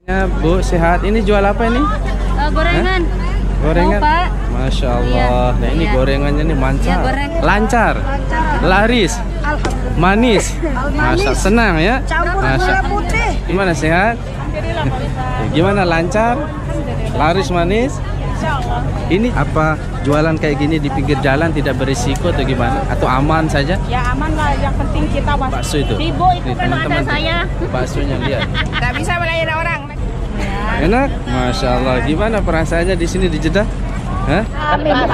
Ya, Bu, sehat. Ini jual apa ini? Gorengan. Gorengan? Mau, Pak? Masya Allah. Iya. Nah, ini Iya. gorengannya nih Iya, lancar. goreng. Lancar. Laris. Manis. Masya senang ya. Masya. Gimana sehat? Gimana lancar? Laris manis? Ini apa jualan kayak gini di pinggir jalan tidak berisiko atau gimana? Atau aman saja? Ya aman lah, yang penting kita Bakso itu. Ibu itu Nih, kan ada teman-teman, saya. baksonya lihat. Nggak bisa melayani orang. Enak? Masya Allah. Gimana perasaannya di sini di Jeddah? Hah? Amin. Ya.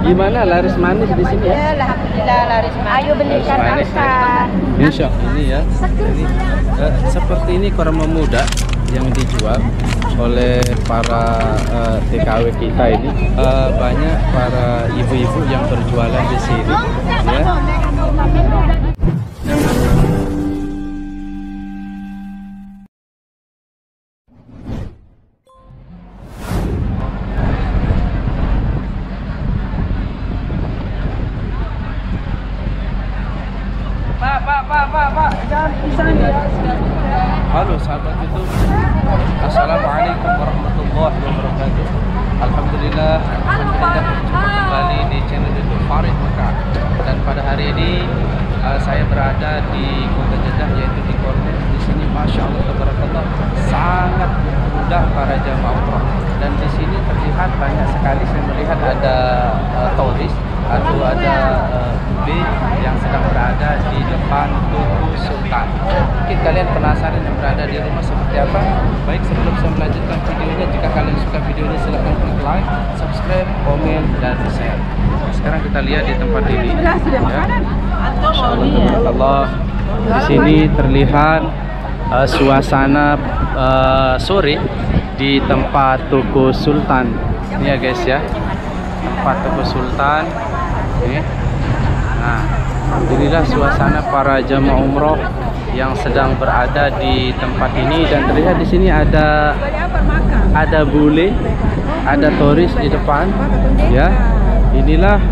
Gimana laris manis di sini ya? Alhamdulillah laris manis. Ayo belikan Laris manis. Insya ini ya. Ini, seperti ini korma muda yang dijual oleh para TKW kita ini. Banyak para ibu-ibu yang berjualan di sini. Ya. Pak, jangan pisah nih. Halo sahabat YouTube. Assalamualaikum warahmatullahi wabarakatuh. Alhamdulillah kita berjumpa kembali di channel YouTube Farid Mekah. Dan pada hari ini saya berada di kota Jeddah, yaitu di Kornet. Di sini Masya Allah tabarakallah sangat mudah para jamaah umrah. Dan di sini terlihat banyak sekali, saya melihat ada turis atau ada B yang sedang berada di depan Tugu Sultan. Mungkin kalian penasaran yang berada di rumah seperti apa? Baik, sebelum saya melanjutkan videonya, jika kalian suka video ini silahkan klik like, subscribe, komen, dan share. Sekarang kita lihat di tempat ini. Ya. Allah, di sini terlihat suasana sore di tempat Tugu Sultan. Ini ya guys ya, tempat Tugu Sultan. Ini. Nah, inilah suasana para jamaah umroh yang sedang berada di tempat ini, dan terlihat di sini ada bule, ada turis di depan. Ya, inilah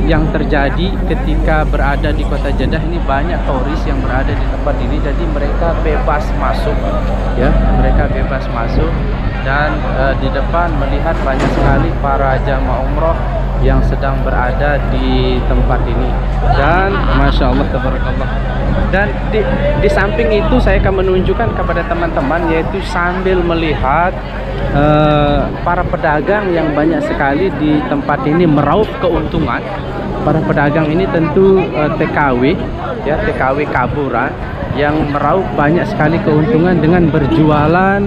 yang terjadi ketika berada di kota Jeddah. Ini banyak turis yang berada di tempat ini, jadi mereka bebas masuk. Ya, mereka bebas masuk, dan di depan melihat banyak sekali para jamaah umroh yang sedang berada di tempat ini. Dan Masya Allah tabarakallah. Dan di samping itu saya akan menunjukkan kepada teman-teman, yaitu sambil melihat para pedagang yang banyak sekali di tempat ini meraup keuntungan. Para pedagang ini tentu TKW ya, TKW Kaburan yang meraup banyak sekali keuntungan dengan berjualan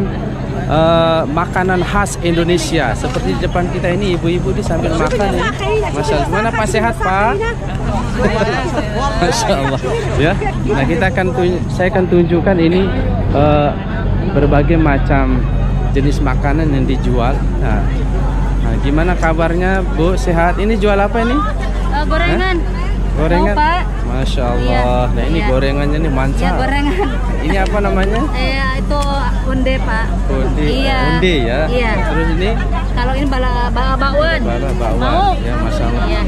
makanan khas Indonesia. Seperti di depan kita ini, ibu-ibu ini sambil makan ya. Masya Allah. Mana Pak, sehat Pak? Masya Allah ya. Nah, saya akan tunjukkan ini berbagai macam jenis makanan yang dijual. Nah, gimana kabarnya Bu, sehat? Ini jual apa ini? Gorengan. Gorengan? Mau, Pak? Masya Allah. Iya. Nah, ini Iya. gorengannya nih Ya, mantap. gorengan. Ini apa namanya? Itu onde, Pak. Onde. Iya. Onde ya. Iya. Terus ini Kalau ini bakwan. bala bakwan. Mau? Ya, Masya Allah. Iya.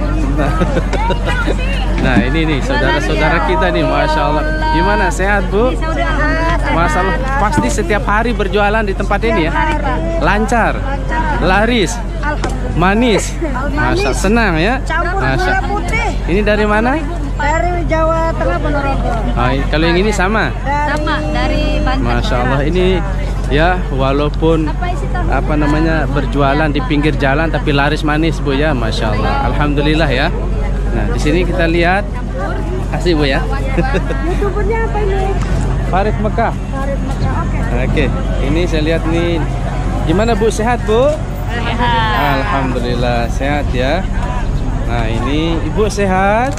Nah, ini nih saudara-saudara kita nih, Masya Allah. Gimana, sehat Bu? Masya Allah. Pasti setiap hari berjualan di tempat ini ya? Lancar, laris, manis. Masya Allah. Senang ya? Masya Allah. Ini dari mana? Dari Jawa Tengah, Ponorogo. Kalau yang ini sama? Sama dari Banten. Masya Allah, ini ya walaupun apa namanya berjualan di pinggir jalan tapi laris manis Bu ya, Masya Allah. Alhamdulillah ya. Nah, di sini kita lihat, kasih Bu ya. YouTubernya apa ini? Farid Mekah. Farid Mekah. Oke. Oke, ini saya lihat nih. Gimana Bu, sehat Bu? Alhamdulillah sehat ya. Nah, ini Ibu sehat?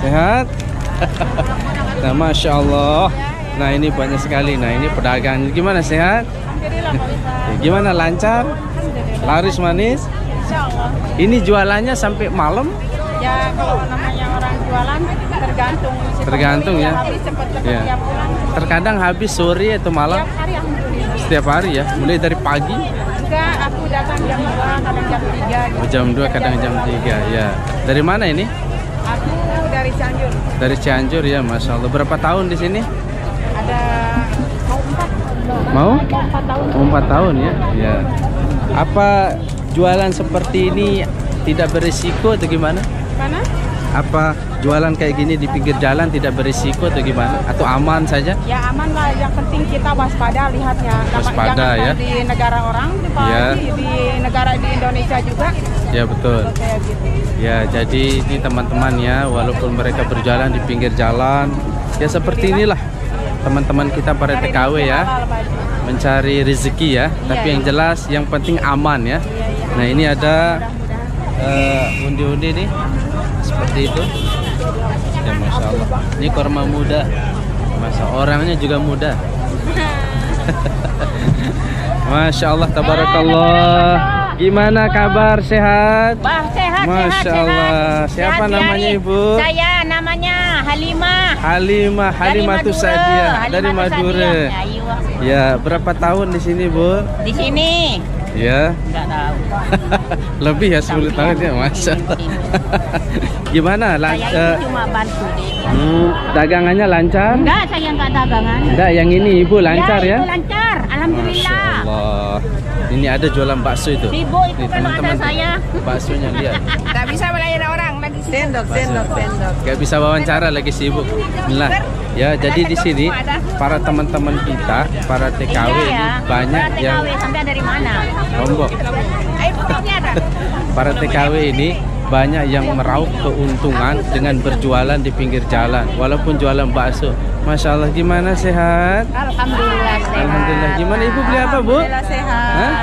Sehat? Nah, Masya Allah. Nah, ini banyak sekali. Nah, ini pedagang. Gimana, sehat? Gimana, lancar? Laris manis? Ini jualannya sampai malam? Ya, kalau namanya orang jualan tergantung. Tergantung ya. Habis cepat Ya. tiap bulan. Terkadang habis sore atau malam? Tiap hari alhamdulillah. Setiap hari ya? Mulai dari pagi? Enggak, aku datang jam 2, kadang jam 3 gitu. Oh, jam 2, kadang jam 3 ya. Dari mana ini? Aku dari Cianjur. Dari Cianjur ya, Masya Allah. Berapa tahun di sini? Ada Mau? 4 tahun. 4 tahun ya. Ya. Apa jualan seperti ini tidak berisiko atau gimana? Mana? Apa jualan kayak gini di pinggir jalan tidak berisiko atau gimana? Atau aman saja? Ya aman lah, yang penting kita waspada lihatnya. Waspada, jangan ya. Di negara orang, Ya. di negara di Indonesia juga. Ya betul. Kayak gitu. Ya, jadi ini teman-teman ya, walaupun mereka berjalan di pinggir jalan, ya seperti inilah teman-teman kita para TKW ya, mencari rezeki ya. Tapi yang jelas, yang penting aman ya. Nah ini ada undi-undi nih, seperti itu. Ya Masya Allah. Ini kurma muda, masa orangnya juga muda. Masya Allah, tabarakallah. Gimana kabar, sehat? Wah, sehat, Masya Allah. Siapa Sehat, namanya Yari. Ibu? Saya namanya Halimah. Halimah Madura. Sadia dari Halimah Madura. Sadia. Ayo. Ya, berapa tahun di sini, Bu? Di sini. Ya, Enggak tahu. lebih ya 10 tahun ya, Masya Allah. Gimana? Saya ini cuma bantu deh. Dagangannya lancar? Enggak, saya enggak dagangan. Enggak, yang ini Ibu lancar ya? Itu lancar. Masya Alhamdulillah. Allah. Ini ada jualan bakso itu. Sibuk itu Nih, kalau ada teman-teman, saya. baksonya lihat. Nggak bisa melayani orang lagi sendok. Gak bisa wawancara, lagi sibuk. Bismillah. Ya, jadi di sini para teman-teman kita, para TKW ini Iya, banyak para yang TKW sampai dari mana? Lombok. Para TKW ini banyak yang meraup keuntungan dengan berjualan di pinggir jalan, walaupun jualan bakso. Masya Allah, gimana, sehat? Alhamdulillah sehat. Alhamdulillah. Gimana Ibu beli apa, Bu? Hah?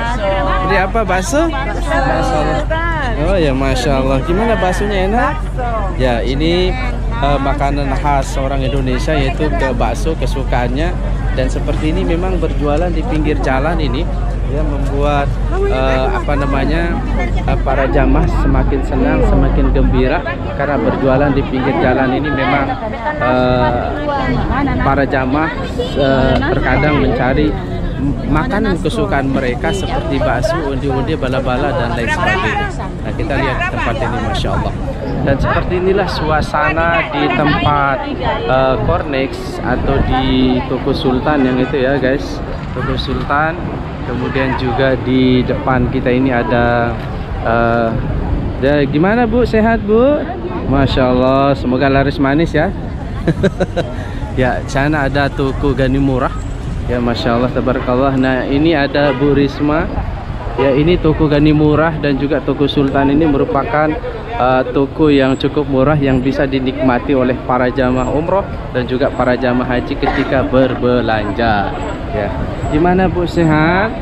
Beli apa, bakso? Masya Allah. Oh ya, Masya Allah. Gimana baksonya, enak? Ya, ini makanan khas orang Indonesia, yaitu bakso kesukaannya. Dan seperti ini memang berjualan di pinggir jalan ini ya membuat para jamaah semakin senang, semakin gembira karena berjualan di pinggir jalan ini memang para jamaah terkadang mencari makanan kesukaan mereka seperti bakso, undi-undi, bala-bala dan lain sebagainya. Nah, kita lihat tempat ini, Masya Allah. Dan seperti inilah suasana di tempat Cornex atau di Toko Sultan yang itu ya guys, Toko Sultan. Kemudian juga di depan kita ini ada gimana Bu, sehat Bu? Masya Allah, semoga laris manis ya. Ya, sana ada Toko Gani Murah. Ya Masya Allah, tabarakallah. Nah ini ada Bu Risma. Ya, ini Toko Gani Murah dan juga Toko Sultan ini merupakan toko yang cukup murah yang bisa dinikmati oleh para jamaah umroh dan juga para jamaah haji ketika berbelanja. Ya, gimana Bu, sehat?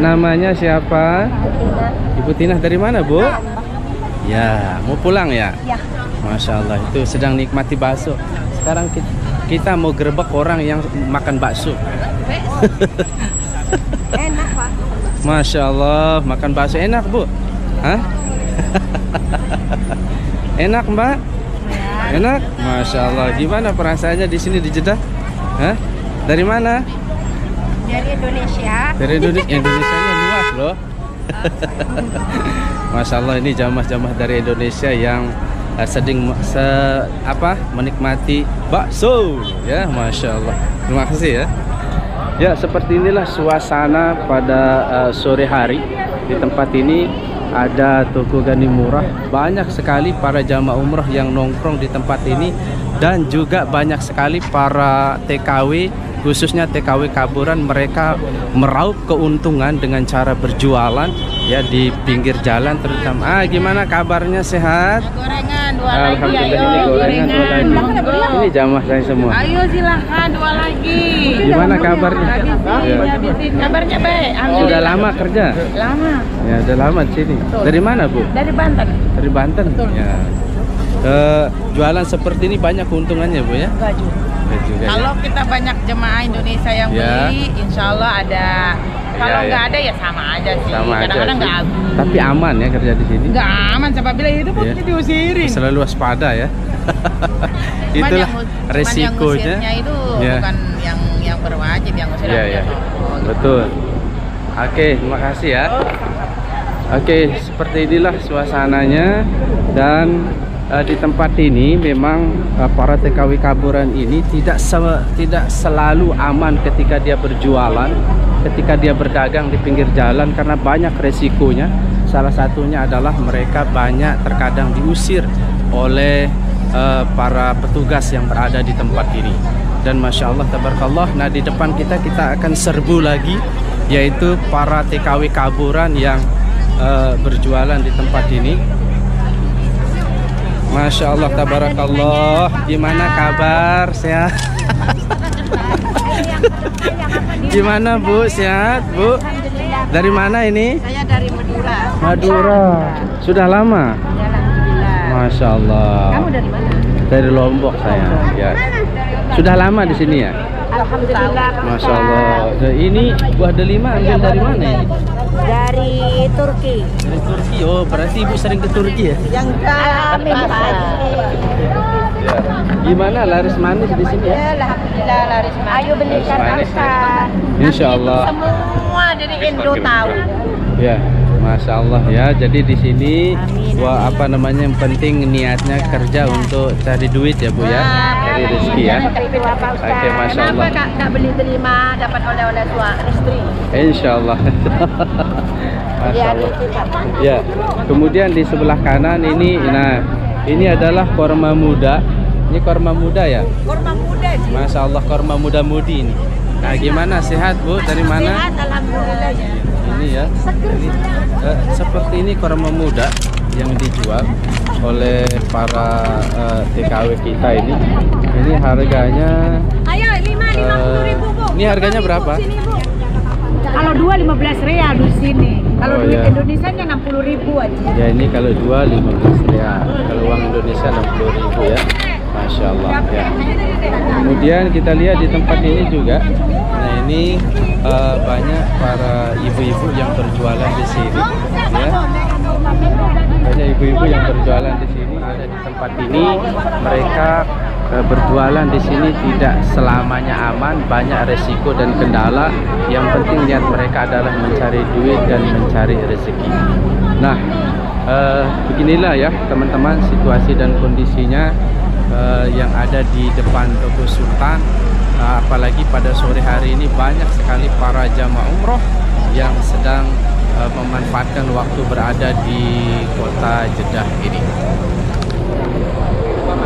Namanya siapa? Ibu Tina dari mana Bu? Ya, mau pulang ya? Ya. Masya Allah, itu sedang nikmati bakso. Sekarang kita mau gerebek orang yang makan bakso. Enak Pak. Masya Allah, makan bakso enak Bu? Hah? Enak Mbak? Enak? Masya Allah. Gimana perasaannya di sini di Jeddah? Hah? Dari mana? Dari Indonesia. Dari Indonesia. Indonesianya luas loh. Masya Allah, ini jamaah-jamaah dari Indonesia yang sedang menikmati bakso ya, Masya Allah. Terima kasih ya. Ya, seperti inilah suasana pada sore hari di tempat ini. Ada Toko Gani Murah, banyak sekali para jamaah umroh yang nongkrong di tempat ini dan juga banyak sekali para TKW, khususnya TKW Kaburan. Mereka meraup keuntungan dengan cara berjualan ya di pinggir jalan terutama. Gimana kabarnya, sehat? Gorengan dua lagi. Alhamdulillah, Ayo, ini gorengan dua lagi. Ini jamaah saya semua. Ayo silahkan dua lagi. Gimana kabarnya? Ya. Kabarnya baik. Sudah lama kerja? Lama. Ya, udah lama di sini. Dari mana Bu? Dari Banten. Dari Banten. Ya. Jualan seperti ini banyak keuntungannya Bu ya? Enggak juga. Enggak juga, ya? Kalau kita banyak jemaah Indonesia yang Ya. beli, insya Allah ada. Kalau Ya, nggak ya. ada ya sama aja sih. Sama aja Kadang-kadang sih. nggak habis. Tapi aman ya kerja di sini? Nggak aman, siapa bilang itu Ya. pasti diusirin. Selalu waspada ya. Cuman Itulah yang resikonya. ngusirnya itu Ya. bukan yang berwajib, yang ngusir Iya, iya. Betul. Oke, terima kasih ya. Oke, seperti inilah suasananya dan di tempat ini memang para TKW Kaburan ini tidak selalu aman ketika dia berjualan, ketika dia berdagang di pinggir jalan, karena banyak resikonya. Salah satunya adalah mereka banyak terkadang diusir oleh para petugas yang berada di tempat ini. Dan Masya Allah tabarakallah, nah di depan kita akan serbu lagi, yaitu para TKW Kaburan yang berjualan di tempat ini. Masya Allah tabarakallah. Gimana kabar? Sehat? Gimana Bu? Sehat Bu? Dari mana ini? Saya dari Madura. Madura. Sudah lama? Ya, alhamdulillah. Masya Allah. Kamu dari mana? Dari Lombok saya. Ya. Sudah lama di sini ya? Alhamdulillah. Masya Allah. Nah, ini buah delima ambil dari mana ini? Dari Turki. Dari Turki. Oh, berarti Ibu sering ke Turki ya? Yang Ya. Gimana laris manis di sini ya? Alhamdulillah laris manis. Ayo beli Laris manis. ikan. Insya Allah. Semua dari Indo tahu. Ya, Masya Allah ya. Jadi di sini, wah apa namanya, yang penting niatnya kerja untuk cari duit ya Bu ya, cari rezeki ya. Oke, Masya Allah. Kenapa Kak beli terima dapat oleh-oleh istri? Insya Allah. Masya Allah. Ya. Kemudian di sebelah kanan ini, nah ini adalah korma muda. Ini korma muda ya? Kurma muda sih. Masya Allah, korma muda-mudi ini. Nah, gimana, sehat Bu? Dari mana? Sehat, alhamdulillah ya. Ini ya, ini, seperti ini korma muda yang dijual oleh para TKW kita ini. Ini harganya Ayo 50.000 Bu. ini harganya berapa? Sini, Bu. Kalau dua 15 real di sini. Kalau Oh, duit ya. Indonesia nya 60.000 aja. Ya, ini kalau jual 15 real, kalau uang Indonesia 60.000 ya. Masya Allah ya. Kemudian kita lihat di tempat ini juga. Nah, ini banyak para ibu-ibu yang berjualan di sini ya. Banyak ibu-ibu yang berjualan di sini, ada di tempat ini. Mereka berjualan di sini tidak selamanya aman, banyak resiko dan kendala. Yang penting niat mereka adalah mencari duit dan mencari rezeki. Nah, beginilah ya teman-teman situasi dan kondisinya yang ada di depan Toko Sultan. Apalagi pada sore hari ini banyak sekali para jamaah umroh yang sedang memanfaatkan waktu berada di kota Jeddah ini.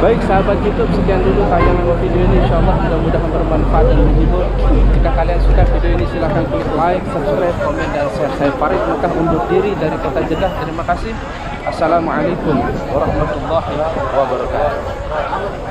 Baik sahabat YouTube, sekian dulu tayangan video ini. InsyaAllah mudah-mudahan bermanfaat dan menghibur. Jika kalian suka video ini, silahkan klik like, subscribe, komen, dan share. Saya Farid Mekah undur diri dari kota Jeddah. Terima kasih. Assalamualaikum warahmatullahi wabarakatuh.